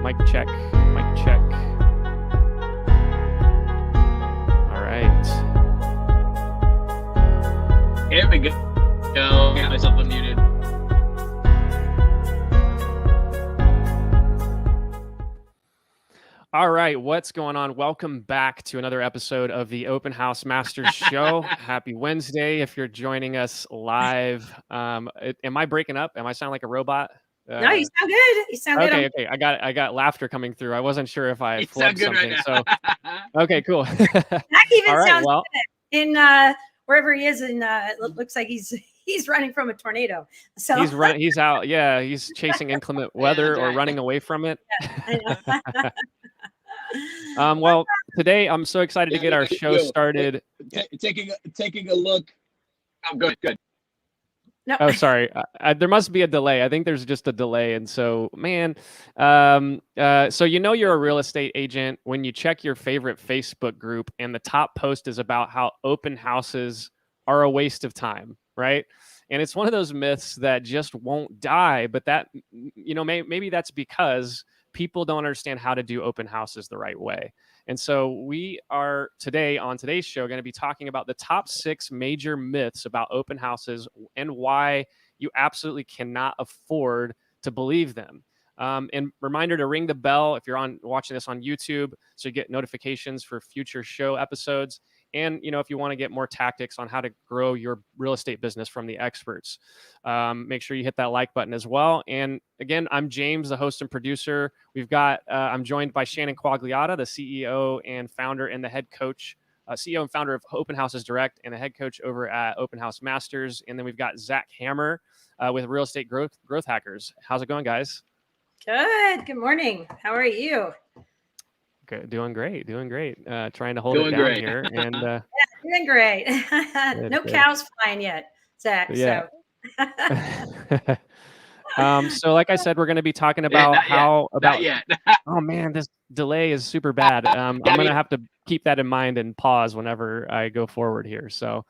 Mic check. Mic check. All right. Here we go. Got myself unmuted. All right, what's going on? Welcome back to another episode of the Open House Masters Show. Happy Wednesday if you're joining us live. Am I breaking up? Am I sounding like a robot? No, you sound good. You sound good. Okay. I got laughter coming through. I wasn't sure if I You flubbed sound good something. right now. So okay, cool. That even All right, sounds well, good. In wherever he is, in it looks like he's running from a tornado. So he's running. He's out. Yeah, he's chasing inclement weather or right. running away from it. I know. Well, today I'm so excited to get our show started. Taking a look. Oh, good. No. Oh, sorry. There must be a delay. I think there's just a delay. And so, man, so you're a real estate agent when you check your favorite Facebook group and the top post is about how open houses are a waste of time, right? And it's one of those myths that just won't die. But that, maybe that's because people don't understand how to do open houses the right way. And so we are today on today's show going to be talking about the top 6 major myths about open houses and why you absolutely cannot afford to believe them. And reminder to ring the bell if you're watching this on YouTube so you get notifications for future show episodes. And, if you want to get more tactics on how to grow your real estate business from the experts, make sure you hit that like button as well. And again, I'm James, the host and producer. I'm joined by Shannon Quagliata, the CEO and founder and the head coach, CEO and founder of Open Houses Direct and the head coach over at Open House Masters. And then we've got Zach Hammer with Real Estate Growth Hackers. How's it going, guys? Good. Good morning. How are you? Good. Doing great. Trying to hold it down here. And yeah, doing great. No cows flying yet, Zach. Yeah. So like I said, we're going to be talking about not yet. Oh man, this delay is super bad. I'm going to have to keep that in mind and pause whenever I go forward here. So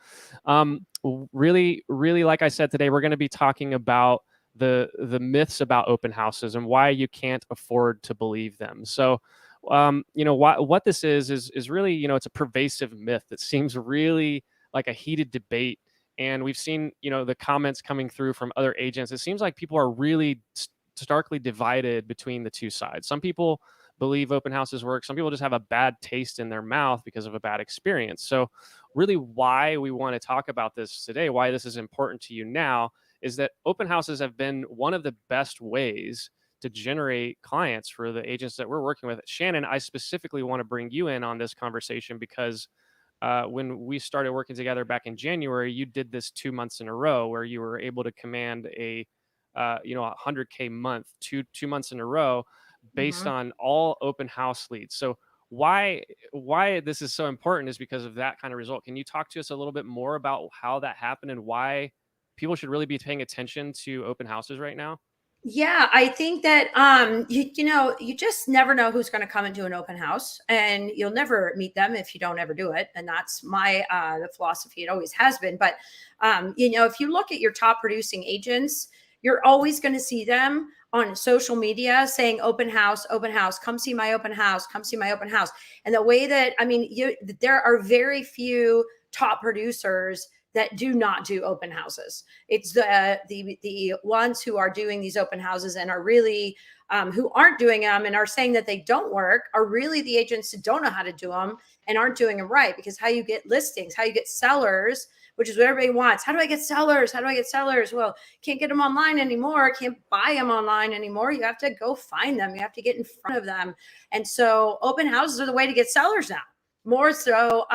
really, like I said, today we're going to be talking about the myths about open houses and why you can't afford to believe them. So what this is really, it's a pervasive myth that seems really like a heated debate. And we've seen, the comments coming through from other agents. It seems like people are really starkly divided between the two sides. Some people believe open houses work. Some people just have a bad taste in their mouth because of a bad experience. So really why we want to talk about this today, why this is important to you now, is that open houses have been one of the best ways to generate clients for the agents that we're working with. Shannon, I specifically want to bring you in on this conversation because when we started working together back in January, you did this 2 months in a row where you were able to command a $100K month, two months in a row based on all open house leads. So why this is so important is because of that kind of result. Can you talk to us a little bit more about how that happened and why people should really be paying attention to open houses right now? Yeah, I think that you just never know who's going to come into an open house, and you'll never meet them if you don't ever do it. And that's my the philosophy. It always has been. But if you look at your top producing agents, you're always going to see them on social media saying open house, come see my open house, come see my open house. And the way that there are very few top producers that do not do open houses. It's the ones who are doing these open houses and are really who aren't doing them and are saying that they don't work are really the agents who don't know how to do them and aren't doing them right. Because how you get listings, how you get sellers, which is what everybody wants. How do I get sellers? Well, can't get them online anymore. Can't buy them online anymore. You have to go find them. You have to get in front of them. And so open houses are the way to get sellers now. More so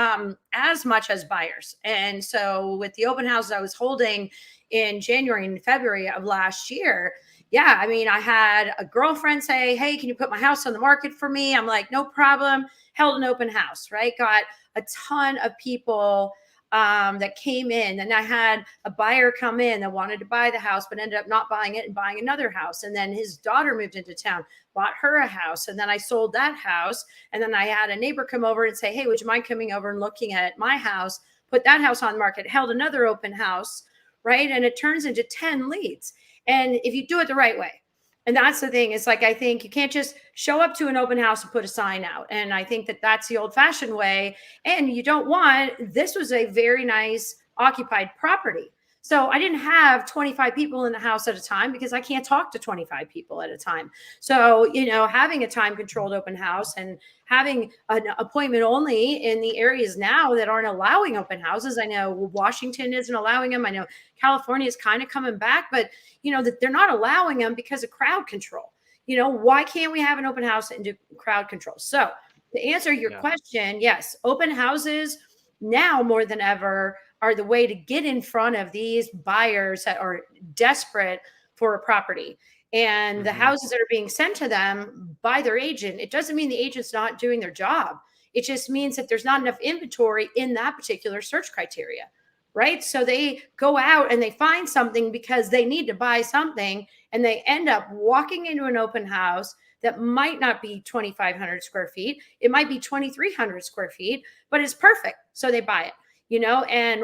as much as buyers. And so with the open houses I was holding in January and February of last year, I had a girlfriend say, hey, can you put my house on the market for me? I'm like, no problem. Held an open house, right? Got a ton of people that came in. And I had a buyer come in that wanted to buy the house, but ended up not buying it and buying another house. And then his daughter moved into town, bought her a house. And then I sold that house. And then I had a neighbor come over and say, hey, would you mind coming over and looking at my house? Put that house on the market, held another open house, right? And it turns into 10 leads. And if you do it the right way, And that's the thing. It's like, I think you can't just show up to an open house and put a sign out. And I think that that's the old fashioned way. And you don't want, this was a very nice occupied property. So I didn't have 25 people in the house at a time because I can't talk to 25 people at a time. So, having a time controlled open house and having an appointment only in the areas now that aren't allowing open houses. I know Washington isn't allowing them. I know California is kind of coming back, but that they're not allowing them because of crowd control. Why can't we have an open house and do crowd control? So to answer your question, yes, open houses now more than ever are the way to get in front of these buyers that are desperate for a property. And the houses that are being sent to them by their agent, it doesn't mean the agent's not doing their job. It just means that there's not enough inventory in that particular search criteria, right? So they go out and they find something because they need to buy something, and they end up walking into an open house that might not be 2,500 square feet. It might be 2,300 square feet, but it's perfect. So they buy it,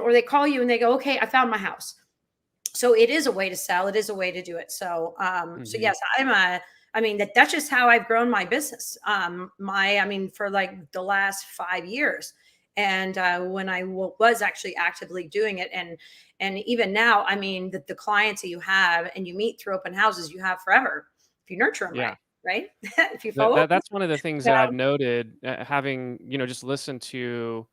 or they call you and they go, okay, I found my house. So it is a way to sell. It is a way to do it. So, so yes, that's just how I've grown my business. For like the last 5 years. And when I was actually actively doing it, and even now, the clients that you have and you meet through open houses, you have forever if you nurture them right? If you follow. That's one of the things that So, I've noted, having, just listened to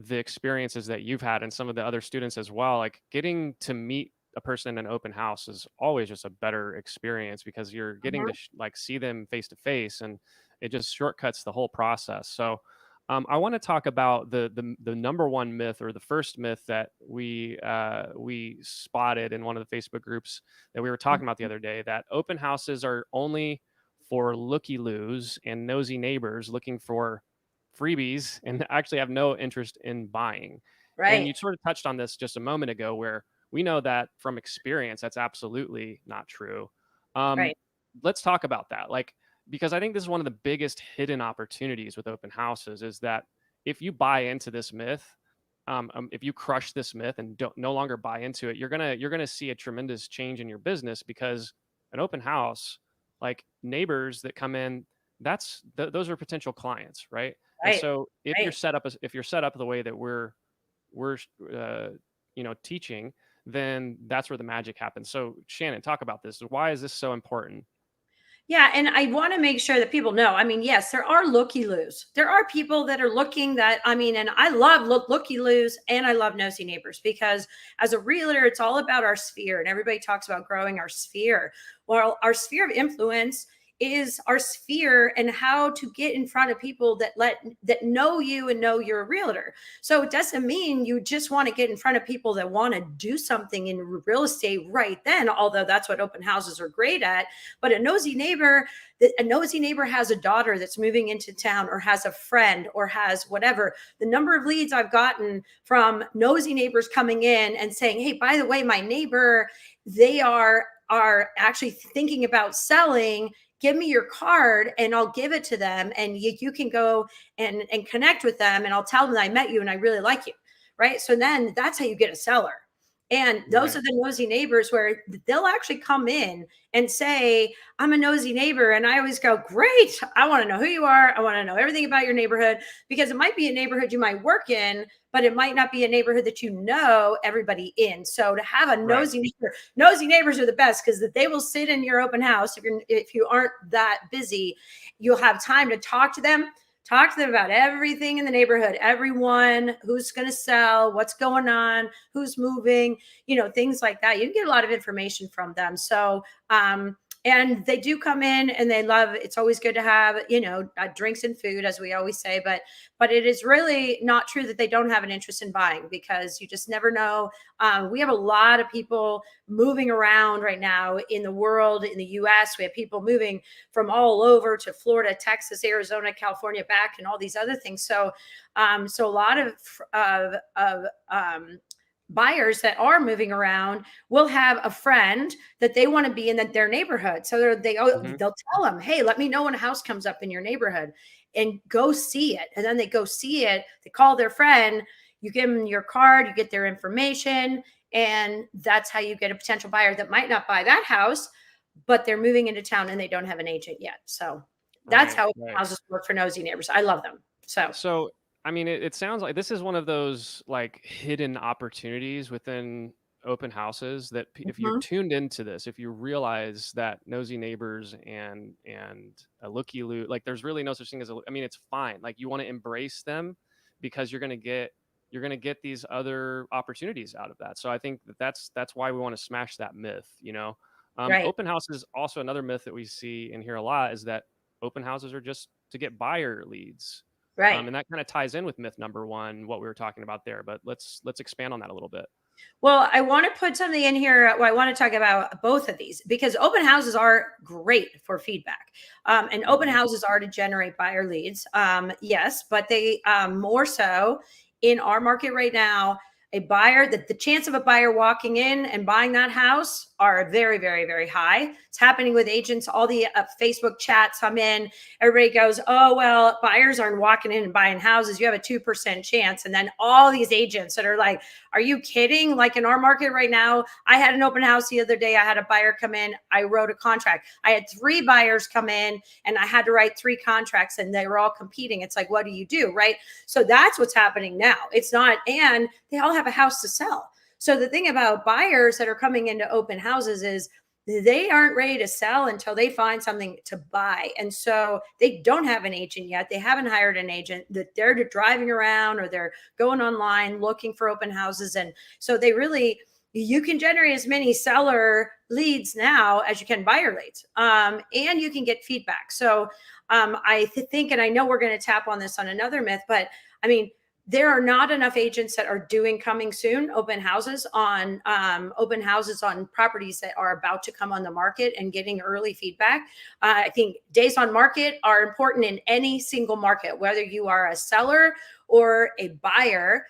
the experiences that you've had and some of the other students as well. Like, getting to meet a person in an open house is always just a better experience because you're getting to see them face to face, and it just shortcuts the whole process. So, I want to talk about the number one myth, or the first myth, that we spotted in one of the Facebook groups that we were talking about the other day, that open houses are only for looky-loos and nosy neighbors looking for freebies and actually have no interest in buying. And right, you sort of touched on this just a moment ago, where we know that from experience, that's absolutely not true. Um, right, let's talk about that. Like, because I think this is one of the biggest hidden opportunities with open houses, is that if you buy into this myth, if you crush this myth and don't no longer buy into it, you're gonna see a tremendous change in your business, because an open house, like, neighbors that come in, those are potential clients, right? And right, so if you're right. set up the way that we're uh, teaching, then that's where the magic happens. So, Shannon, talk about this. Why is this so important? Yeah, and I want to make sure that people know. Yes, there are looky-loos. There are people that are looking that, and I love looky-loos, and I love nosy neighbors, because as a realtor, it's all about our sphere, and everybody talks about growing our sphere. Well, our sphere of influence is our sphere, and how to get in front of people that know you and know you're a realtor. So it doesn't mean you just want to get in front of people that want to do something in real estate right then, although that's what open houses are great at. But a nosy neighbor has a daughter that's moving into town, or has a friend, or has whatever. The number of leads I've gotten from nosy neighbors coming in and saying, hey, by the way, my neighbor, they are actually thinking about selling. Give me your card and I'll give it to them, and you can go and connect with them, and I'll tell them that I met you and I really like you. Right. So then that's how you get a seller. And those Right. are the nosy neighbors where they'll actually come in and say, I'm a nosy neighbor. And I always go, great. I want to know who you are. I want to know everything about your neighborhood, because it might be a neighborhood you might work in, but it might not be a neighborhood that you know everybody in. So to have a Right. nosy neighbors are the best, because they will sit in your open house. If you aren't that busy, you'll have time to talk to them about everything in the neighborhood, everyone, who's going to sell, what's going on, who's moving, things like that. You can get a lot of information from them. So, and they do come in and they love, it's always good to have, drinks and food, as we always say, but it is really not true that they don't have an interest in buying, because you just never know. We have a lot of people moving around right now in the world, in the US. We have people moving from all over to Florida, Texas, Arizona, California, back, and all these other things. So, so a lot of buyers that are moving around will have a friend that they want to be in their neighborhood. So Hmm. they'll tell them, hey, let me know when a house comes up in your neighborhood, and go see it. And then they go see it. They call their friend. You give them your card. You get their information. And that's how you get a potential buyer that might not buy that house, but they're moving into town and they don't have an agent yet. So that's Right, how open right. houses work for nosy neighbors. I love them. So So, I mean, it sounds like this is one of those like hidden opportunities within open houses that if you're mhm, tuned into this, if you realize that nosy neighbors and a looky loo, like there's really no such thing as I mean, it's fine. Like you want to embrace them because you're gonna get these other opportunities out of that. So I think that's why we want to smash that myth. right, Open house is also another myth that we see and hear a lot is that open houses are just to get buyer leads. right. And that kind of ties in with myth number one, what we were talking about there. But let's expand on that a little bit. Well, I want to put something in here. Well, I want to talk about both of these because open houses are great for feedback. And open Hmm. houses are to generate buyer leads. Yes, but they more so in our market right now, a buyer, the chance of a buyer walking in and buying that house are very, very, very high. It's happening with agents. All the Facebook chats I'm in, everybody goes, oh, well, buyers aren't walking in and buying houses. You have a 2% chance. And then all these agents that are like, are you kidding? Like in our market right now, I had an open house the other day. I had a buyer come in. I wrote a contract. I had 3 buyers come in and I had to write 3 contracts and they were all competing. It's like, what do you do? Right. So that's what's happening now. It's not, and they all have a house to sell. So the thing about buyers that are coming into open houses is they aren't ready to sell until they find something to buy. And so they don't have an agent yet. They haven't hired an agent, that they're driving around or they're going online looking for open houses. And so they really, you can generate as many seller leads now as you can buyer leads, and you can get feedback. So think, and I know we're going to tap on this on another myth, but I mean, there are not enough agents that are doing coming soon open houses on properties that are about to come on the market and getting early feedback. I think days on market are important in any single market, whether you are a seller or a buyer.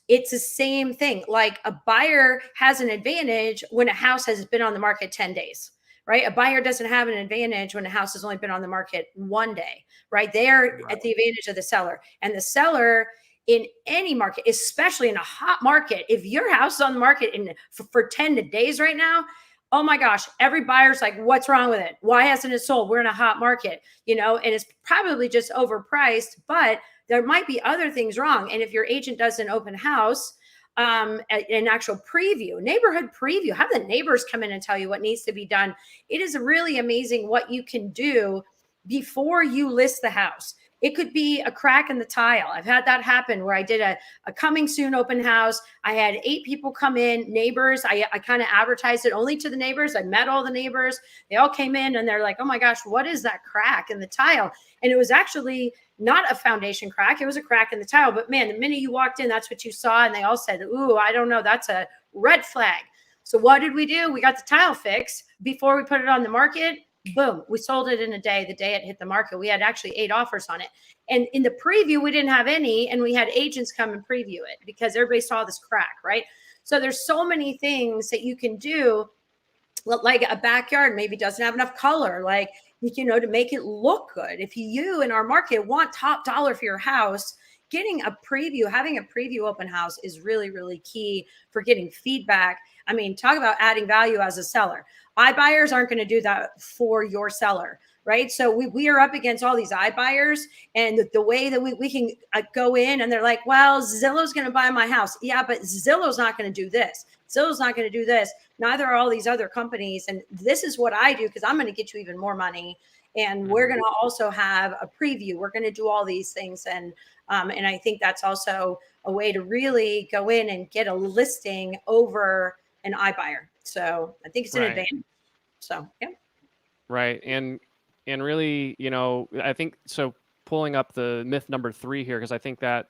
It's the same thing. Like a buyer has an advantage when a house has been on the market 10 days, right? A buyer doesn't have an advantage when a house has only been on the market 1 day, right? They're Right. at the advantage of the seller. And the seller in any market, especially in a hot market, if your house is on the market for 10 days right now, oh my gosh, every buyer's like, what's wrong with it? Why hasn't it sold? We're in a hot market, and it's probably just overpriced, but there might be other things wrong. And if your agent does an open house, an actual preview, neighborhood preview, have the neighbors come in and tell you what needs to be done. It is really amazing what you can do before you list the house. It could be a crack in the tile. I've had that happen where I did a coming soon open house. I had 8 people come in, neighbors. I kind of advertised it only to the neighbors. I met all the neighbors. They all came in and they're like, oh my gosh, what is that crack in the tile? And it was actually not a foundation crack. It was a crack in the tile. But man, the minute you walked in, that's what you saw. And they all said, ooh, I don't know. That's a red flag. So what did we do? We got the tile fixed before we put it on the market. Boom, we sold it in a day. The day it hit the market, we had actually 8 offers on it. And in the preview, we didn't have any, and we had agents come and preview it because everybody saw this crack, right? So there's so many things that you can do, like a backyard maybe doesn't have enough color, like, to make it look good. If you in our market want top dollar for your house, getting a preview, having a preview open house is really, really key for getting feedback. I mean, talk about adding value as a seller. iBuyers aren't going to do that for your seller, right? So we are up against all these iBuyers, and the way that we can go in and they're like, well, Zillow's going to buy my house. Yeah, but Zillow's not going to do this. Zillow's not going to do this. Neither are all these other companies. And this is what I do because I'm going to get you even more money. And we're Hmm. going to also have a preview. We're going to do all these things. And I think that's also a way to really go in and get a listing over an iBuyer. So I think it's an Right. advantage. So, yeah. Right. And really, I think so pulling up the myth number 3 here, because I think that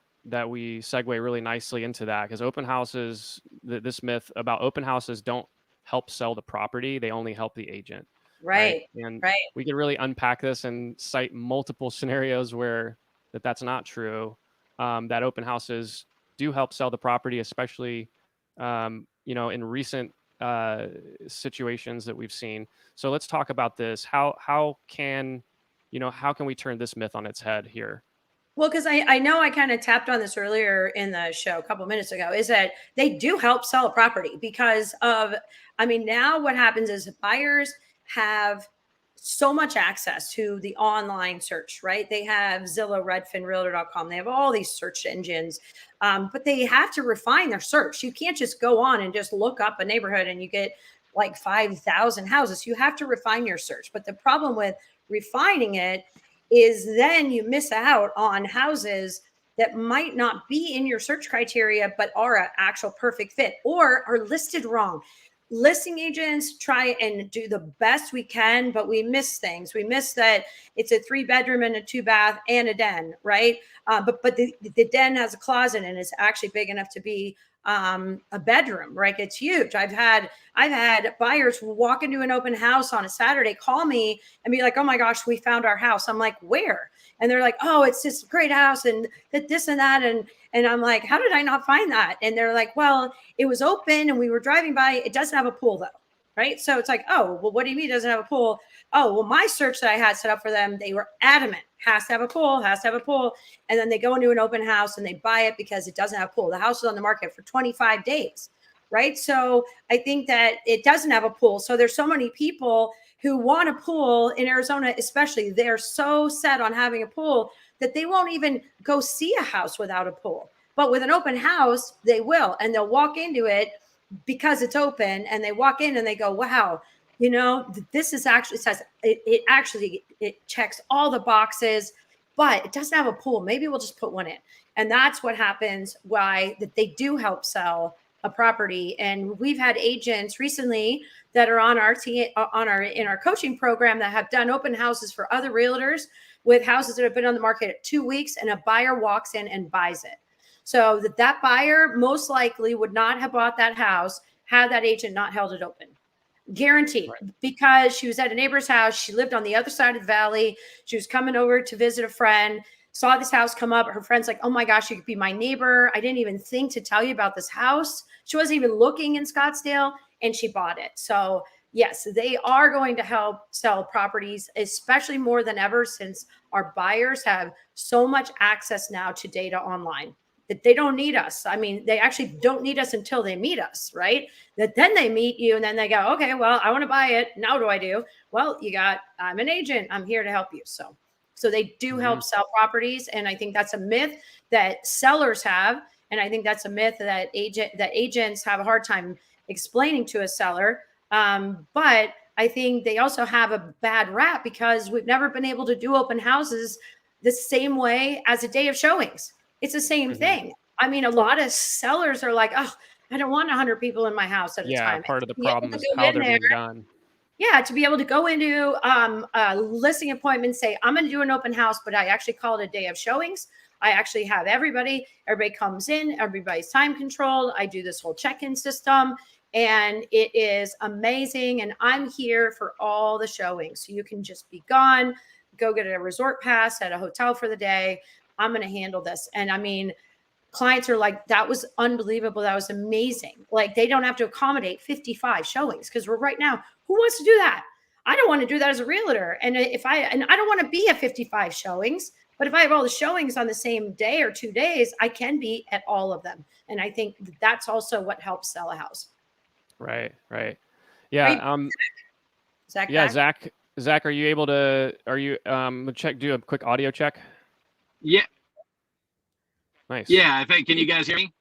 we segue really nicely into that, because open houses, this myth about open houses don't help sell the property, they only help the agent, right? Right. And Right. we could really unpack this and cite multiple scenarios where that's not true. That open houses do help sell the property, especially in recent situations that we've seen. So let's talk about this. How can we turn this myth on its head here? Well, because I know I kind of tapped on this earlier in the show a couple minutes ago, is that they do help sell a property because of, I mean, now what happens is buyers have so much access to the online search, right? They have Zillow, Redfin, Realtor.com. They have all these search engines, but they have to refine their search. You can't just go on and just look up a neighborhood and you get like 5,000 houses. You have to refine your search. But the problem with refining it is then you miss out on houses that might not be in your search criteria, but are an actual perfect fit or are listed wrong. Listing agents try and do the best we can, but we miss things. We miss that it's a 3-bedroom and a 2-bath and a den, right? But the den has a closet and it's actually big enough to be a bedroom, right? It's huge. I've had buyers walk into an open house on a Saturday, call me and be like, "Oh my gosh, we found our house." I'm like, "Where?" And they're like, "Oh, it's this great house and this and that." And I'm like, "How did I not find that?" And they're like, "Well, it was open and we were driving by. It doesn't have a pool though." Right. So it's like, "Oh, well, what do you mean it doesn't have a pool?" "Oh, well, my search that I had set up for them, they were adamant, has to have a pool, has to have a pool." And then they go into an open house and they buy it because it doesn't have a pool. The house is on the market for 25 days. Right. So I think that it doesn't have a pool. So there's so many people who want a pool in Arizona, especially. They're so set on having a pool that they won't even go see a house without a pool. But with an open house, they will, and they'll walk into it because it's open, and they walk in and they go, "Wow, this is actually says it checks all the boxes, but it doesn't have a pool. Maybe we'll just put one in." And that's what happens. Why that they do help sell a property. And we've had agents recently that are on our team, in our coaching program, that have done open houses for other realtors with houses that have been on the market 2 weeks, and a buyer walks in and buys it. So that buyer most likely would not have bought that house had that agent not held it open. Guaranteed. Right. Because she was at a neighbor's house. She lived on the other side of the valley. She was coming over to visit a friend, saw this house come up. Her friend's like, "Oh my gosh, you could be my neighbor. I didn't even think to tell you about this house." She wasn't even looking in Scottsdale, and she bought it. So yes, they are going to help sell properties, especially more than ever, since our buyers have so much access now to data online that they don't need us. I mean, they actually don't need us until they meet us, right? That then they meet you and then they go, "Okay, well, I want to buy it. Now what do I do?" "Well, I'm an agent. I'm here to help you." So they do help sell properties. And I think that's a myth that sellers have. And I think that's a myth that agents have a hard time explaining to a seller. But I think they also have a bad rap because we've never been able to do open houses the same way as a day of showings. It's the same thing. I mean, a lot of sellers are like, "Oh, I don't want 100 people in my house at a Yeah, time." part of the To be able problem to is go how in they're there, being done. yeah, to be able to go into a listing appointment, say, "I'm going to do an open house," but I actually call it a day of showings. I actually have everybody comes in, everybody's time controlled. I do this whole check-in system, and it is amazing. And I'm here for all the showings. So you can just be gone, go get a resort pass at a hotel for the day. I'm going to handle this. And I mean, clients are like, "That was unbelievable. That was amazing." Like, they don't have to accommodate 55 showings because we're right now. Who wants to do that? I don't want to do that as a realtor. And I don't want to be at 55 showings, but if I have all the showings on the same day or 2 days, I can be at all of them. And I think that's also what helps sell a house. Right. Are you, Yeah. Zach, Yeah, back? Zach, are you do a quick audio check? Yeah, Nice. yeah. I think. Can you guys hear me?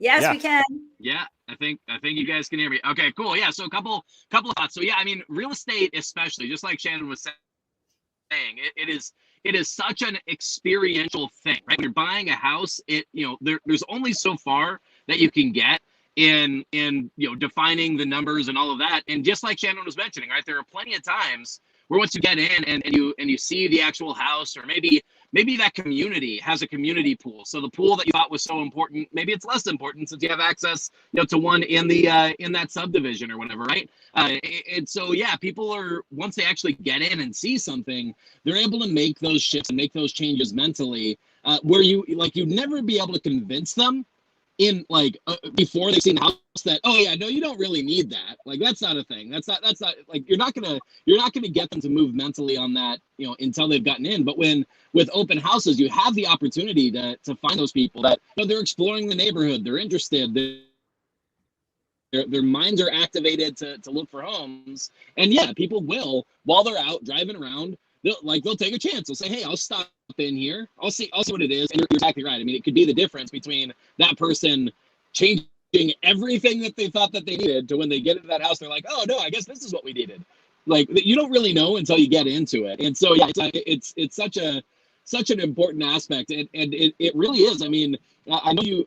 Yes, Yeah. we can. Yeah, I think you guys can hear me. Okay, cool. Yeah, so a couple of thoughts. So yeah, I mean, real estate, especially, just like Shannon was saying, it is such an experiential thing, right? When you're buying a house, there's only so far that you can get in defining the numbers and all of that. And just like Shannon was mentioning, right, there are plenty of times where once you get in and you see the actual house, or maybe that community has a community pool. So the pool that you thought was so important, maybe it's less important since you have access, to one in that subdivision or whatever, right? And so yeah, people are, once they actually get in and see something, they're able to make those shifts and make those changes mentally, where you'd never be able to convince them in like before they've seen the house that, oh yeah, no, you don't really need that. Like that's not a thing. That's not like you're not gonna get them to move mentally on that, you know, until they've gotten in. But with open houses, you have the opportunity to find those people that, you know, they're exploring the neighborhood, they're interested, their minds are activated to look for homes. And yeah, people will, while they're out driving around, they'll take a chance. They'll say, hey, I'll stop in here. I'll see what it is. And you're exactly right. I mean, it could be the difference between that person changing everything that they thought that they needed to when they get into that house, they're like, oh no, I guess this is what we needed. Like, you don't really know until you get into it. And so yeah, it's such an important aspect, and it really is. I mean, I know you.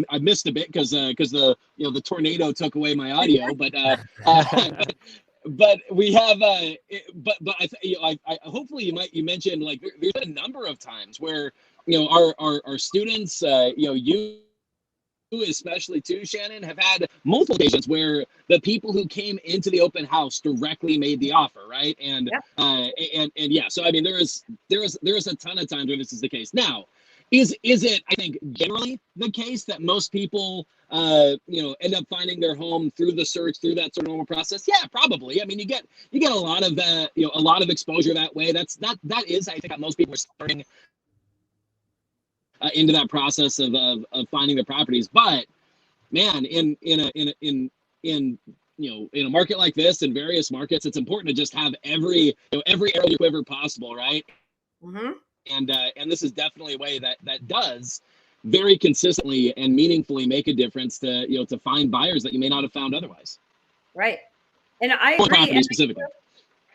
I missed a bit because the tornado took away my audio, but but we have but I hopefully you mentioned, like, there's been a number of times where, you know, our students, you especially too, Shannon, have had multiple occasions where the people who came into the open house directly made the offer, right? And and yeah, so I mean, there is a ton of times where this is the case. Now, is it, I think, generally the case that most people end up finding their home through the search, through that sort of normal process? Yeah, probably. I mean, you get a lot of a lot of exposure that way. That is, I think, how most people are starting into that process of finding the properties. But man, in a market like this, in various markets, it's important to just have every arrow in your quiver possible, right? Mm-hmm. And this is definitely a way that does very consistently and meaningfully make a difference to find buyers that you may not have found otherwise. Right. And I agree. Property specifically.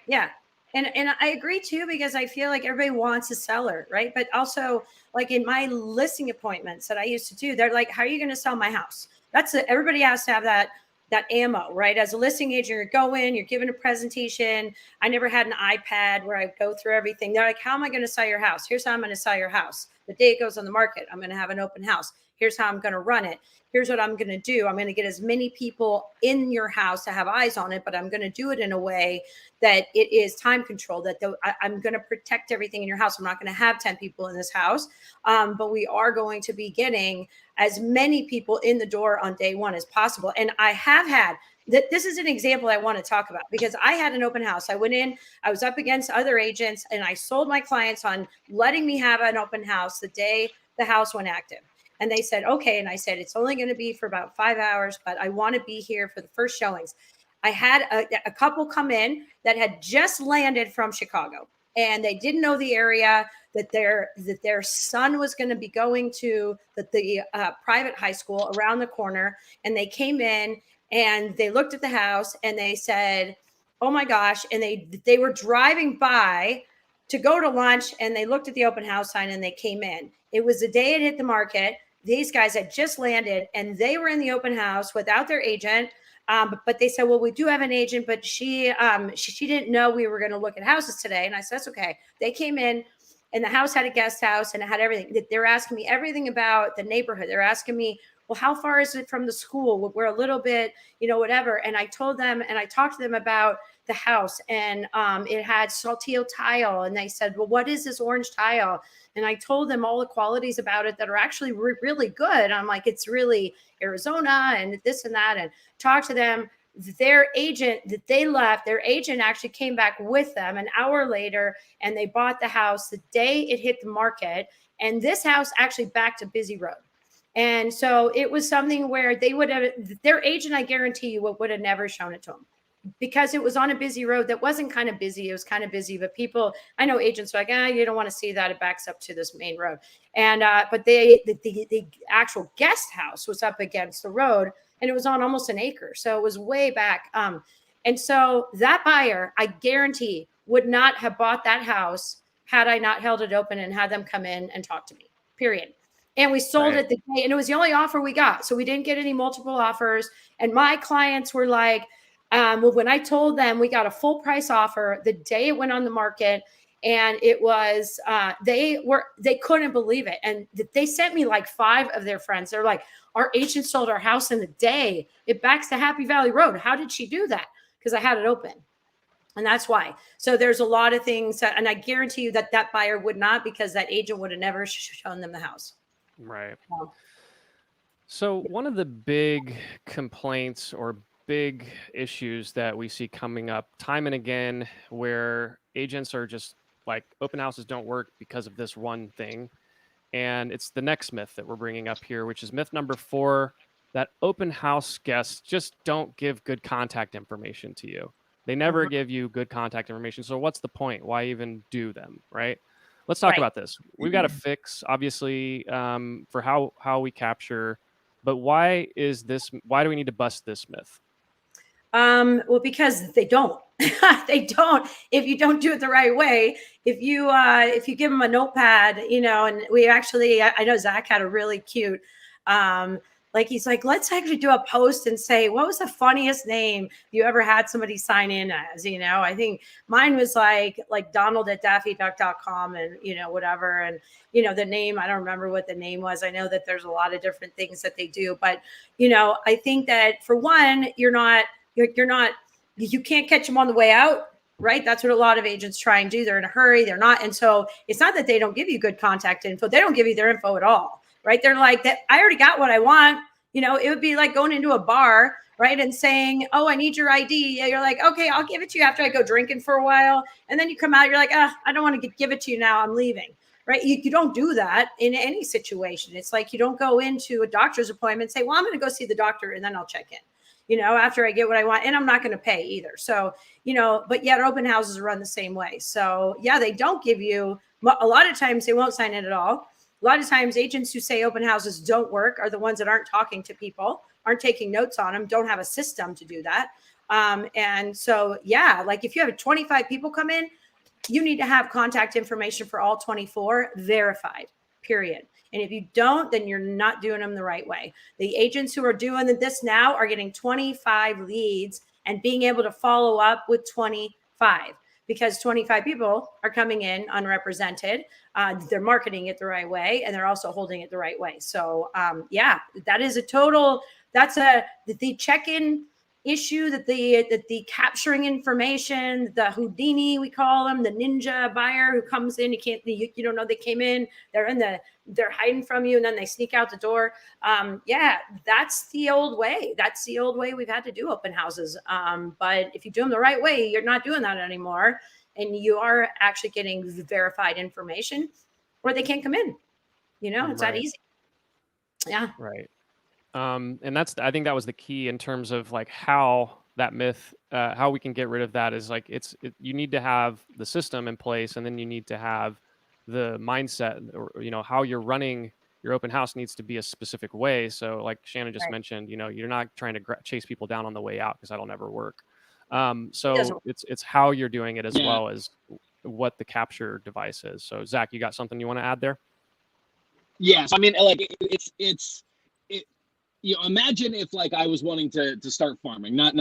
Yeah. And I agree too, because I feel like everybody wants a seller, right? But also, like in my listing appointments that I used to do, they're like, how are you going to sell my house? Everybody has to have that ammo, right? As a listing agent, you go in, you're given a presentation. I never had an iPad where I go through everything. They're like, how am I going to sell your house? Here's how I'm going to sell your house. The day it goes on the market, I'm going to have an open house. Here's how I'm going to run it. Here's what I'm going to do. I'm going to get as many people in your house to have eyes on it, but I'm going to do it in a way that it is time controlled, that I'm going to protect everything in your house. I'm not going to have 10 people in this house, but we are going to be getting as many people in the door on day one as possible. And I have had that. This is an example I want to talk about, because I had an open house. I went in, I was up against other agents, and I sold my clients on letting me have an open house the day the house went active. And they said, okay. And I said, it's only going to be for about 5 hours, but I want to be here for the first showings. I had a couple come in that had just landed from Chicago, and they didn't know the area, that their son was going to be going to the private high school around the corner. And they came in and they looked at the house and they said, oh my gosh. And they were driving by to go to lunch, and they looked at the open house sign and they came in. It was the day it hit the market. These guys had just landed and they were in the open house without their agent. But they said, well, we do have an agent, but she didn't know we were going to look at houses today. And I said, that's okay. They came in, and the house had a guest house and it had everything. They're asking me everything about the neighborhood. They're asking me, well, how far is it from the school? We're a little bit, whatever. And I told them, and I talked to them about the house, and it had saltillo tile. And they said, well, what is this orange tile? And I told them all the qualities about it that are actually really good. I'm like, it's really Arizona and this and that, and talk to them. Their agent that they left, their agent actually came back with them an hour later, and they bought the house the day it hit the market. And this house actually backed a busy road. And so it was something where they would have, their agent, I guarantee you, would have never shown it to them, because it was on a busy road that wasn't kind of busy. It was kind of busy, but people, I know agents are like, you don't want to see that. It backs up to this main road. And, but the actual guest house was up against the road, and it was on almost an acre. So it was way back. And so that buyer, I guarantee, would not have bought that house had I not held it open and had them come in and talk to me, period. And we sold it the day, and it was the only offer we got. So we didn't get any multiple offers. And my clients were like, well, when I told them we got a full price offer the day it went on the market, and it was, they couldn't believe it. And they sent me like 5 of their friends. They're like, our agent sold our house in a day. It backs to Happy Valley Road. How did she do that? Because I had it open. And that's why. So there's a lot of things, and I guarantee you that buyer would not, because that agent would have never shown them the house. Right. So one of the big complaints or big issues that we see coming up time and again, where agents are just like open houses don't work because of this one thing. And it's the next myth that we're bringing up here, which is myth number 4, that open house guests just don't give good contact information to you. They never Mhm. give you good contact information. So what's the point? Why even do them, right? Let's talk Right. about this. We've got a fix, obviously, for how we capture, but why is this? Why do we need to bust this myth? Well, because they don't. They don't. If you don't do it the right way, if you give them a notepad, and we actually, I know Zach had a really cute, um, like he's like, let's actually do a post and say, what was the funniest name you ever had somebody sign in as? I think mine was like Donald at daffyduck.com and whatever. And the name, I don't remember what the name was. I know that there's a lot of different things that they do, but I think that for one, you're not, you can't catch them on the way out, right? That's what a lot of agents try and do. They're in a hurry. They're not. And so it's not that they don't give you good contact info. They don't give you their info at all, right? They're like that. I already got what I want. It would be like going into a bar, right? And saying, oh, I need your ID. You're like, okay, I'll give it to you after I go drinking for a while. And then you come out, you're like, I don't want to give it to you now. I'm leaving. Right. You don't do that in any situation. It's like you don't go into a doctor's appointment and say, well, I'm going to go see the doctor and then I'll check in after I get what I want, and I'm not going to pay either. So, but yet open houses run the same way. So yeah, they don't give you, a lot of times they won't sign in at all. A lot of times agents who say open houses don't work are the ones that aren't talking to people, aren't taking notes on them, don't have a system to do that. And so, yeah, like if you have 25 people come in, you need to have contact information for all 24 verified, period. And if you don't, then you're not doing them the right way. The agents who are doing this now are getting 25 leads and being able to follow up with 25 because 25 people are coming in unrepresented. They're marketing it the right way and they're also holding it the right way. So, yeah, that is the check-in issue, that the capturing information, the Houdini, we call them, the ninja buyer who comes in, you don't know they came in, they're hiding from you and then they sneak out the door. Yeah, that's the old way. That's the old way we've had to do open houses. But if you do them the right way, you're not doing that anymore. And you are actually getting verified information or they can't come in. It's that Right. easy. Yeah. Right. And I think that was the key in terms of like how that myth, how we can get rid of that is like, you need to have the system in place and then you need to have the mindset or, how you're running your open house needs to be a specific way. So like Shannon just Right. mentioned, you're not trying to chase people down on the way out because that'll never work. It doesn't. So it's how you're doing it as Yeah. well as what the capture device is. So Zach, you got something you want to add there? Yeah. So I mean, like it, imagine if like I was wanting to start farming, not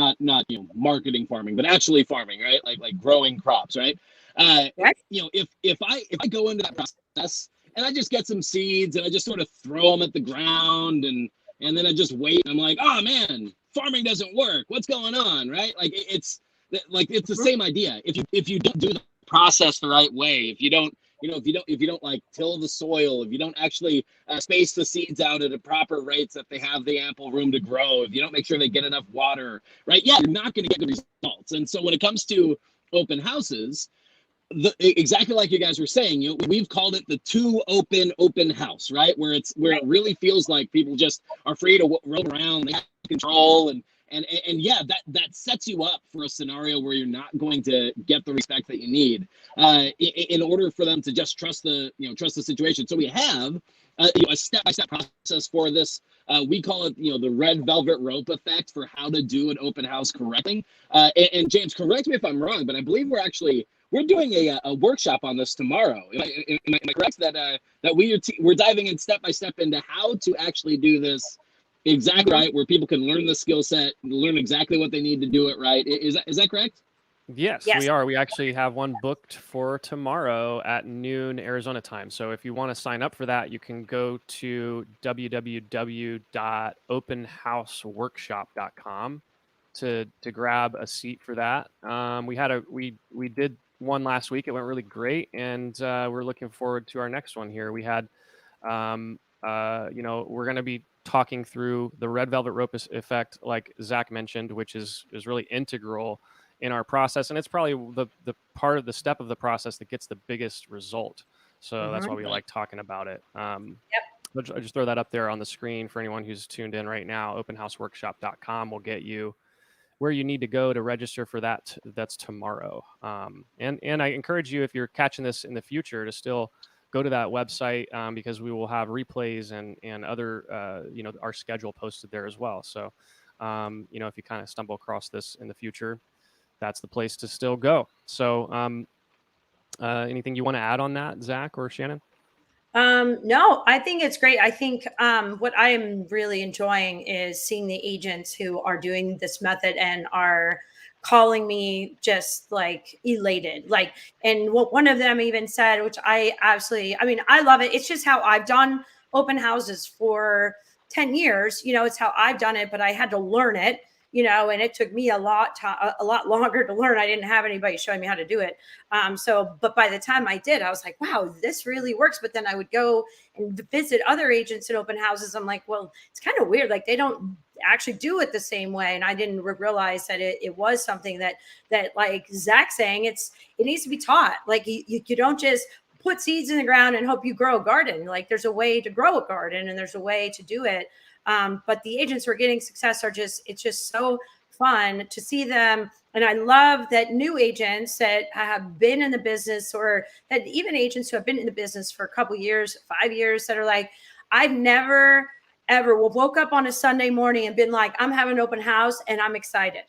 marketing farming, but actually farming, right? Like growing crops, right? Right. If I go into that process and I just get some seeds and I just sort of throw them at the ground and then I just wait, I'm like, oh man, farming doesn't work. What's going on, right? It's the same idea. If you don't do the process the right way, if you don't like till the soil, if you don't actually space the seeds out at a proper rates that they have the ample room to grow, if you don't make sure they get enough water, right? Yeah, you're not going to get good results. And so when it comes to open houses, exactly like you guys were saying, we've called it the too open house, right? Where it really feels like people just are free to roam around, they have control, and yeah, that sets you up for a scenario where you're not going to get the respect that you need in order for them to just trust the situation. So we have a step-by-step process for this. We call it the red velvet rope effect for how to do an open house correctly. And James, correct me if I'm wrong, but I believe we're doing a workshop on this tomorrow. Am I correct that we're diving in step by step into how to actually do this exactly right, where people can learn the skill set, learn exactly what they need to do it right? Is that correct? Yes, Yes. we are. We actually have one booked for tomorrow at noon Arizona time. So if you want to sign up for that, you can go to www.openhouseworkshop.com to grab a seat for that. We did one last week. It went really great, and we're looking forward to our next one here. We had we're going to be talking through the red velvet rope effect, like Zach mentioned, which is really integral in our process, and it's probably the part of the step of the process that gets the biggest result. So that's why we like talking about it. Yep. I'll just throw that up there on the screen for anyone who's tuned in right now. openhouseworkshop.com will get you where you need to go to register for that. That's tomorrow. And I encourage you, if you're catching this in the future, to still go to that website, because we will have replays and other, our schedule posted there as well. So, if you kind of stumble across this in the future, that's the place to still go. So, anything you want to add on that, Zach or Shannon? No, I think it's great. I think what I am really enjoying is seeing the agents who are doing this method and are calling me just like elated. Like, and what one of them even said, which I absolutely, I mean, I love it. It's just how I've done open houses for 10 years. It's how I've done it, but I had to learn it. And it took me a lot longer to learn. I didn't have anybody showing me how to do it. But by the time I did, I was like, wow, this really works. But then I would go and visit other agents in open houses. I'm like, well, it's kind of weird. Like they don't actually do it the same way. And I didn't realize that it was something that like Zach saying, it needs to be taught. Like you don't just put seeds in the ground and hope you grow a garden. Like there's a way to grow a garden and there's a way to do it. But the agents who are getting success it's just so fun to see them. And I love that new agents that have been in the business, or that even agents who have been in the business for a couple years, 5 years, that are like, I've never, ever woke up on a Sunday morning and been like, I'm having an open house and I'm excited.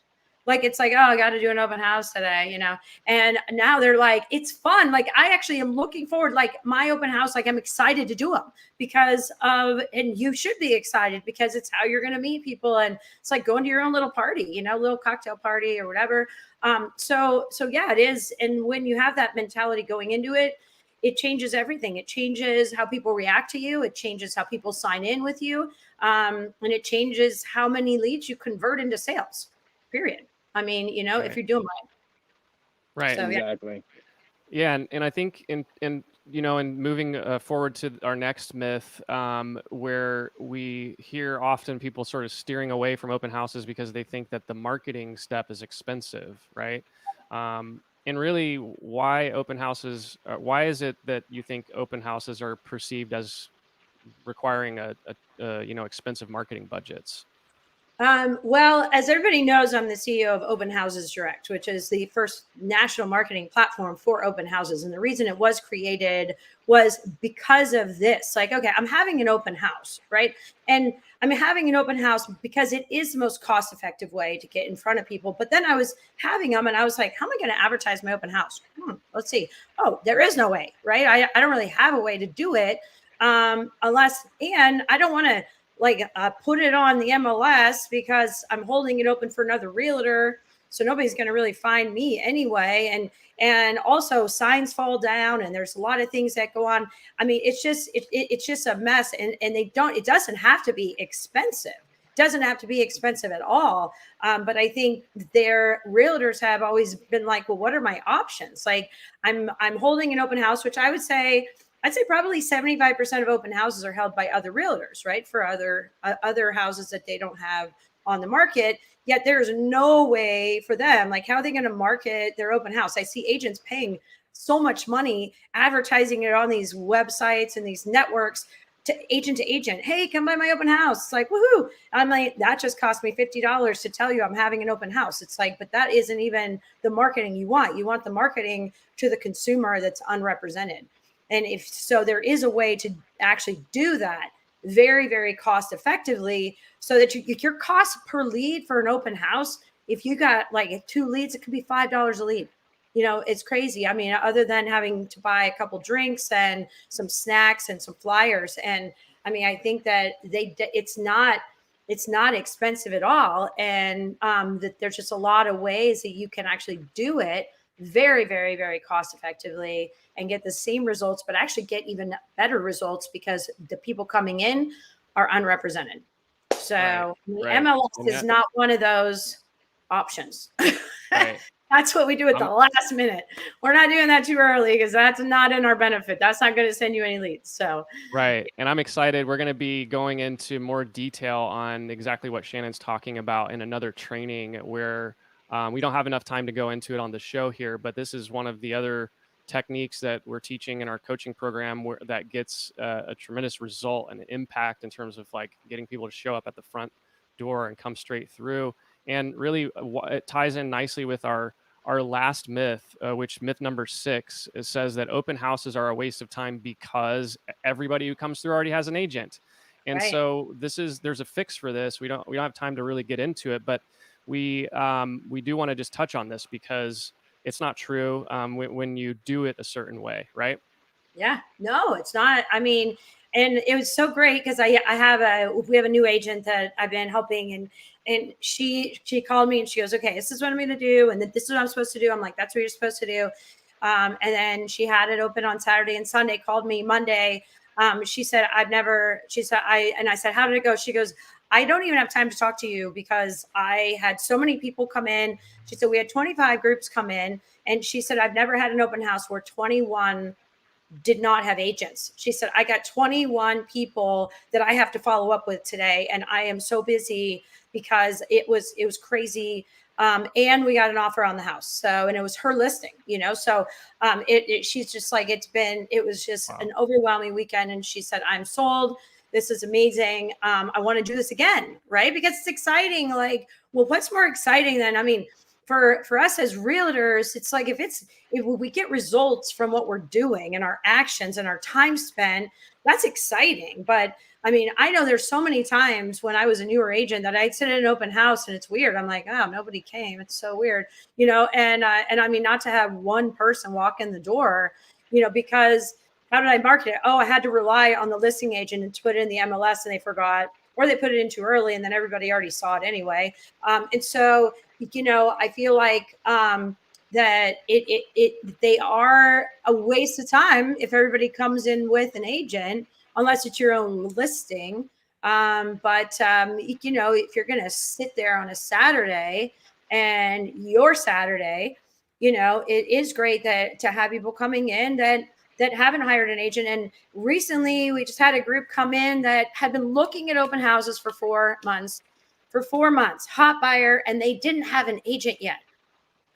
Like, it's like, oh, I got to do an open house today, and now they're like, it's fun. Like, I actually am looking forward, like my open house, like I'm excited to do them and you should be excited because it's how you're going to meet people. And it's like going to your own little party, little cocktail party or whatever. So yeah, it is. And when you have that mentality going into it, it changes everything. It changes how people react to you. It changes how people sign in with you. And it changes how many leads you convert into sales, period. I mean, Right. if you're doing right. So, Exactly. Yeah, and I think in moving forward to our next myth, where we hear often people sort of steering away from open houses because they think that the marketing step is expensive, right? And really, why open houses? Why is it that you think open houses are perceived as requiring a expensive marketing budgets? Well, as everybody knows, I'm the CEO of Open Houses Direct, which is the first national marketing platform for open houses. And the reason it was created was because of this. Like, okay, I'm having an open house, right? And I'm having an open house because it is the most cost-effective way to get in front of people. But then I was having them and I was like, how am I going to advertise my open house? Let's see. Oh, there is no way, right? I don't really have a way to do it and I don't want to put it on the MLS because I'm holding it open for another realtor. So nobody's going to really find me anyway. And also signs fall down and there's a lot of things that go on. I mean, it's just a mess. And it doesn't have to be expensive. It doesn't have to be expensive at all. But I think their realtors have always been like, well, what are my options? Like I'm holding an open house, which I'd say probably 75% of open houses are held by other realtors, right? For other houses that they don't have on the market. Yet there's no way for them. Like, how are they going to market their open house? I see agents paying so much money advertising it on these websites and these networks to agent. Hey, come by my open house. It's like, woohoo. I'm like, that just cost me $50 to tell you I'm having an open house. It's like, but that isn't even the marketing you want. You want the marketing to the consumer that's unrepresented. And if so, there is a way to actually do that very, very cost effectively so that your cost per lead for an open house, if you got like 2 leads, it could be $5 a lead. It's crazy. I mean, other than having to buy a couple drinks and some snacks and some flyers. And I mean, I think that it's not expensive at all. And that there's just a lot of ways that you can actually do it very, very, very cost effectively and get the same results, but actually get even better results because the people coming in are unrepresented. So Right. MLS is not one of those options. Right. That's what we do at the last minute. We're not doing that too early because that's not in our benefit. That's not going to send you any leads. So, right. And I'm excited. We're going to be going into more detail on exactly what Shannon's talking about in another training where we don't have enough time to go into it on the show here, but this is one of the other techniques that we're teaching in our coaching program that gets a tremendous result and impact in terms of like getting people to show up at the front door and come straight through. And really, it ties in nicely with our last myth, which myth number 6, says that open houses are a waste of time because everybody who comes through already has an agent. And right. so there's a fix for this. We don't have time to really get into it, but we do want to just touch on this because it's not true when you do it a certain way, right? Yeah, no, it's not. I mean, and it was so great because we have a new agent that I've been helping, and she called me and she goes, okay, this is what I'm going to do, and this is what I'm supposed to do. I'm like, that's what you're supposed to do. And then she had it open on Saturday and Sunday. Called me Monday. She said, I said, how did it go? She goes, I don't even have time to talk to you because I had so many people come in. She said, we had 25 groups come in. And she said, I've never had an open house where 21 did not have agents. She said, I got 21 people that I have to follow up with today. And I am so busy because it was crazy. And we got an offer on the house. So, and it was her listing, so she's just like, it was just an overwhelming weekend. And she said, I'm sold. This is amazing. I want to do this again. Right. Because it's exciting. Like, well, what's more exciting than, I mean, for us as realtors, it's like if we get results from what we're doing and our actions and our time spent, that's exciting. But I mean, I know there's so many times when I was a newer agent that I'd sit in an open house and it's weird. I'm like, oh, nobody came. It's so weird, and I mean, not to have one person walk in the door, because how did I market it? Oh, I had to rely on the listing agent and to put it in the MLS and they forgot, or they put it in too early and then everybody already saw it anyway. And so, I feel like that they are a waste of time if everybody comes in with an agent, unless it's your own listing. But if you're going to sit there on a Saturday and your Saturday, it is great to have people coming in that haven't hired an agent. And recently we just had a group come in that had been looking at open houses for 4 months, hot buyer, and they didn't have an agent yet.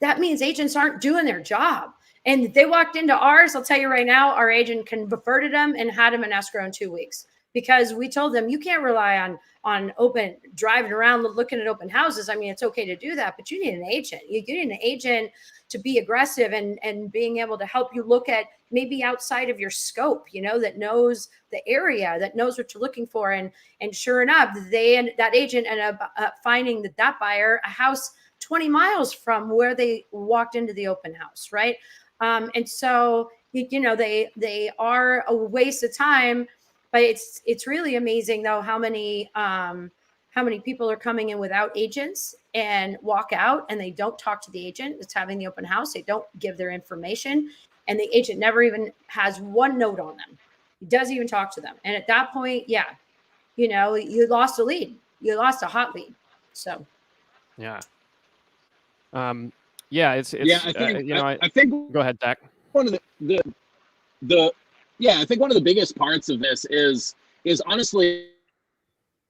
That means agents aren't doing their job. And they walked into ours. I'll tell you right now, our agent converted them and had them in escrow in 2 weeks because we told them you can't rely on open driving around looking at open houses. I mean, it's okay to do that, but you need an agent. You need an agent to be aggressive and being able to help you look at maybe outside of your scope, that knows the area, that knows what you're looking for. And sure enough, that agent ended up finding that buyer a house 20 miles from where they walked into the open house. Right. And so, they are a waste of time, but it's really amazing though, how many people are coming in without agents and walk out and they don't talk to the agent that's having the open house. They don't give their information and the agent never even has one note on them. He doesn't even talk to them. And at that point, yeah, you lost a lead. You lost a hot lead. So, yeah. It's I think go ahead, Zach. one of I think one of the biggest parts of this is honestly,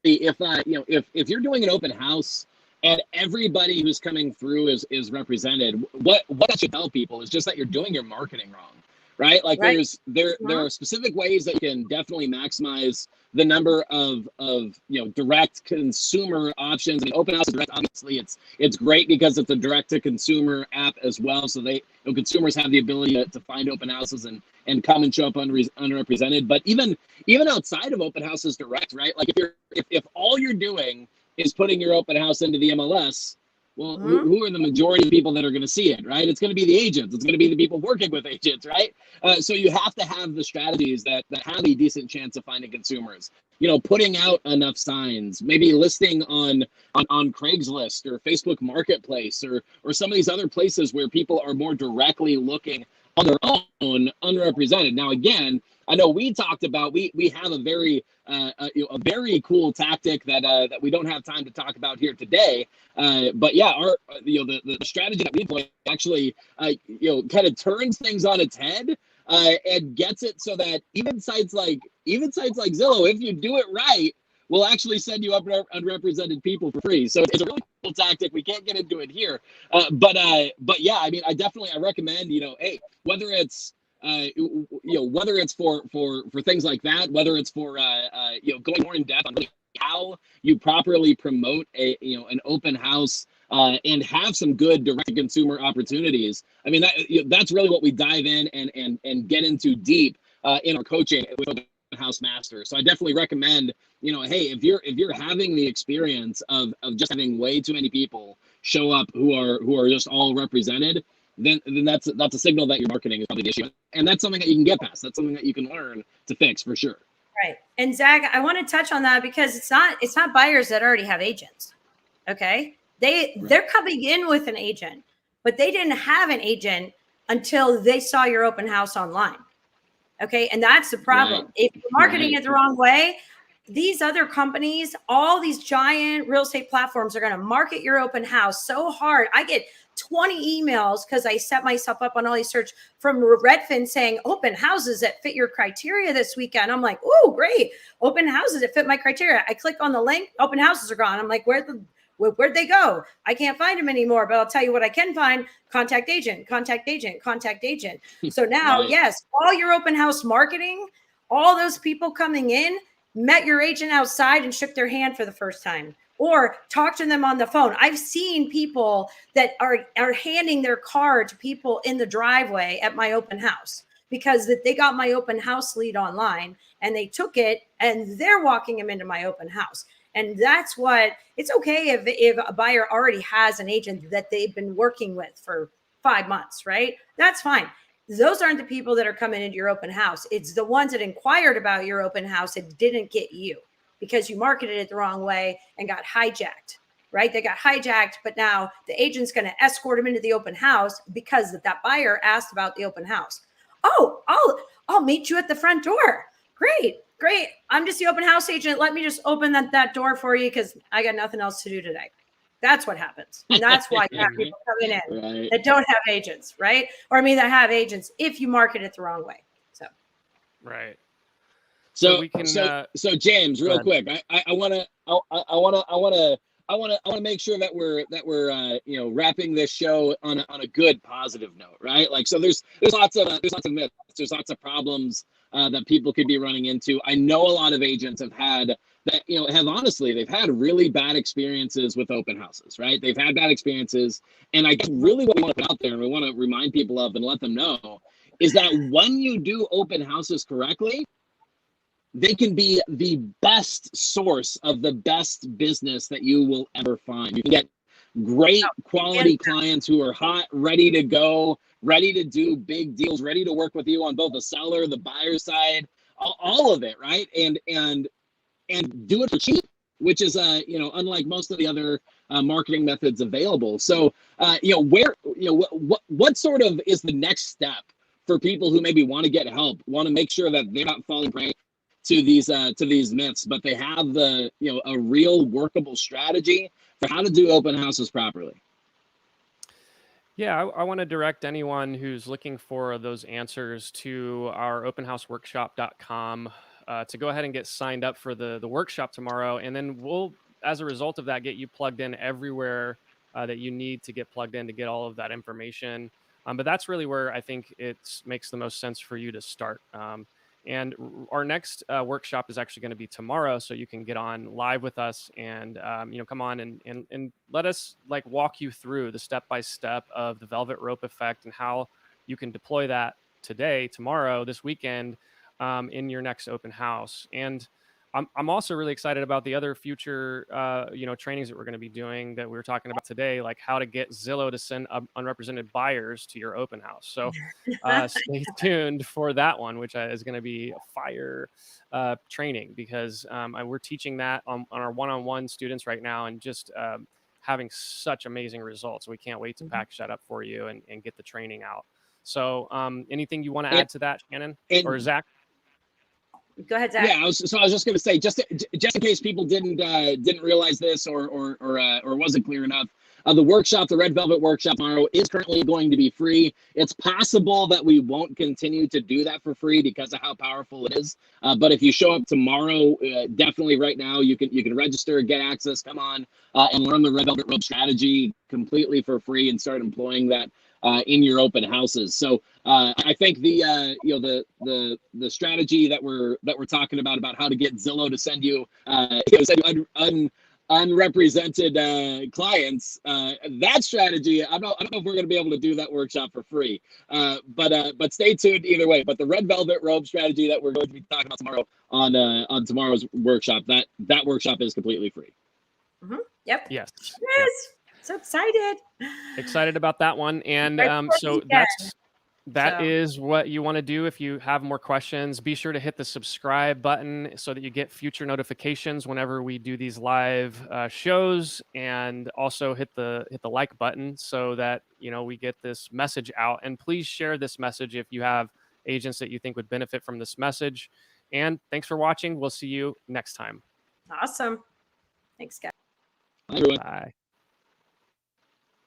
if you're doing an open house and everybody who's coming through is represented, what I should tell people is just that you're doing your marketing wrong, right? Like right. there are specific ways that you can definitely maximize the number of direct consumer options. I mean, open house is direct, obviously it's great because it's a direct to consumer app as well, so consumers have the ability to find open houses and come and show up unrepresented. But even outside of open houses direct, right? Like if all you're doing is putting your open house into the MLS, well, who are the majority of people that are going to see it, right? It's going to be the agents. It's going to be the people working with agents, right? So you have to have the strategies that have a decent chance of finding consumers. Putting out enough signs, maybe listing on Craigslist or Facebook Marketplace or some of these other places where people are more directly looking on their own, unrepresented. Now, again, I know we talked about, we have a very a very cool tactic that that we don't have time to talk about here today. But yeah, our the strategy that we employ actually kind of turns things on its head, and gets it so that even sites like Zillow, if you do it right, will actually send you up unrepresented people for free. So it's a really cool tactic. We can't get into it here, but yeah, I mean, I recommend, hey, whether it's whether it's for things like that, whether it's for going more in depth on how you properly promote an open house, and have some good direct to consumer opportunities. I mean, that's really what we dive in and get into deep in our coaching with Open House Master. So I definitely recommend, hey, if you're having the experience of just having way too many people show up who are just all represented, then that's a signal that your marketing is probably the issue, and that's something that you can get past. That's something that you can learn to fix for sure. Right. And Zach, I want to touch on that because it's not buyers that already have agents. Okay. They're coming in with an agent, but they didn't have an agent until they saw your open house online. Okay. And that's the problem. Right. If you're marketing it the wrong way, these other companies, all these giant real estate platforms are going to market your open house so hard. I get 20 emails because I set myself up on all these search from Redfin saying open houses that fit your criteria this weekend. I'm like, oh, great. Open houses that fit my criteria. I click on the link. Open houses are gone. I'm like, where'd they go? I can't find them anymore, but I'll tell you what I can find: contact agent, contact agent, contact agent. So now, Right. yes, all your open house marketing, all those people coming in met your agent outside and shook their hand for the first time, or talked to them on the phone. I've seen people that are handing their card to people in the driveway at my open house because that they got my open house lead online and they took it and they're walking them into my open house. And that's what it's okay if a buyer already has an agent that they've been working with for 5 months, right? That's fine. Those aren't the people that are coming into your open house. It's the ones that inquired about your open house that didn't get you because you marketed it the wrong way and got hijacked, right? They got hijacked, but now the agent's going to escort them into the open house because that buyer asked about the open house. Oh, I'll meet you at the front door. Great. I'm just the open house agent. Let me just open that door for you because I got nothing else to do today. That's what happens. And that's why you have people coming in Right. that don't have agents, right? Or I mean, that have agents if you market it the wrong way. So, Right. So we can. So James, real quick, I want to make sure that we're wrapping this show on a good positive note, right? Like, so there's lots of myths, there's lots of problems that people could be running into. I know a lot of agents have had that, they've had really bad experiences with open houses, right? They've had bad experiences, and I guess really what we want to put out there and we want to remind people of and let them know is that when you do open houses correctly, they can be the best source of the best business that you will ever find. You can get great quality clients who are hot, ready to go, ready to do big deals, ready to work with you on both the seller, the buyer side, all of it, right? And do it for cheap, which is unlike most of the other marketing methods available. So what sort of is the next step for people who maybe want to get help, want to make sure that they're not falling prey to these myths, but they have a real workable strategy for how to do open houses properly? Yeah, I want to direct anyone who's looking for those answers to our openhouseworkshop.com to go ahead and get signed up for the workshop tomorrow. And then we'll, as a result of that, get you plugged in everywhere that you need to get plugged in to get all of that information. But that's really where I think it makes the most sense for you to start. And our next workshop is actually going to be tomorrow, so you can get on live with us and come on and let us walk you through the step-by-step of the velvet rope effect and how you can deploy that today, tomorrow, this weekend in your next open house. And I'm also really excited about the other future trainings that we're going to be doing that we were talking about today, like how to get Zillow to send unrepresented buyers to your open house. So stay tuned for that one, which is going to be a fire training because we're teaching that on our one-on-one students right now and just having such amazing results. We can't wait to package that up for you and get the training out. So anything you want to add to that, Shannon or Zach? Go ahead, Zach. Yeah, I was just going to say, just in case people didn't realize this or wasn't clear enough, the workshop, the Red Velvet workshop tomorrow, is currently going to be free. It's possible that we won't continue to do that for free because of how powerful it is. But if you show up tomorrow, definitely right now you can register, get access, come on, and learn the Red Velvet Rope strategy completely for free and start employing that in your open houses. So I think the strategy that we're talking about how to get Zillow to send you unrepresented clients, that strategy, I don't know if we're going to be able to do that workshop for free, but stay tuned either way. But the Red Velvet Rope strategy that we're going to be talking about tomorrow on tomorrow's workshop, that workshop is completely free. Yep. Yes. Yes. Yep. So excited. Excited about that one. And so that is what you want to do. If you have more questions, be sure to hit the subscribe button so that you get future notifications whenever we do these live shows, and also hit the like button so that we get this message out. And please share this message if you have agents that you think would benefit from this message. And thanks for watching. We'll see you next time. Awesome. Thanks, guys. Bye, everyone. Bye.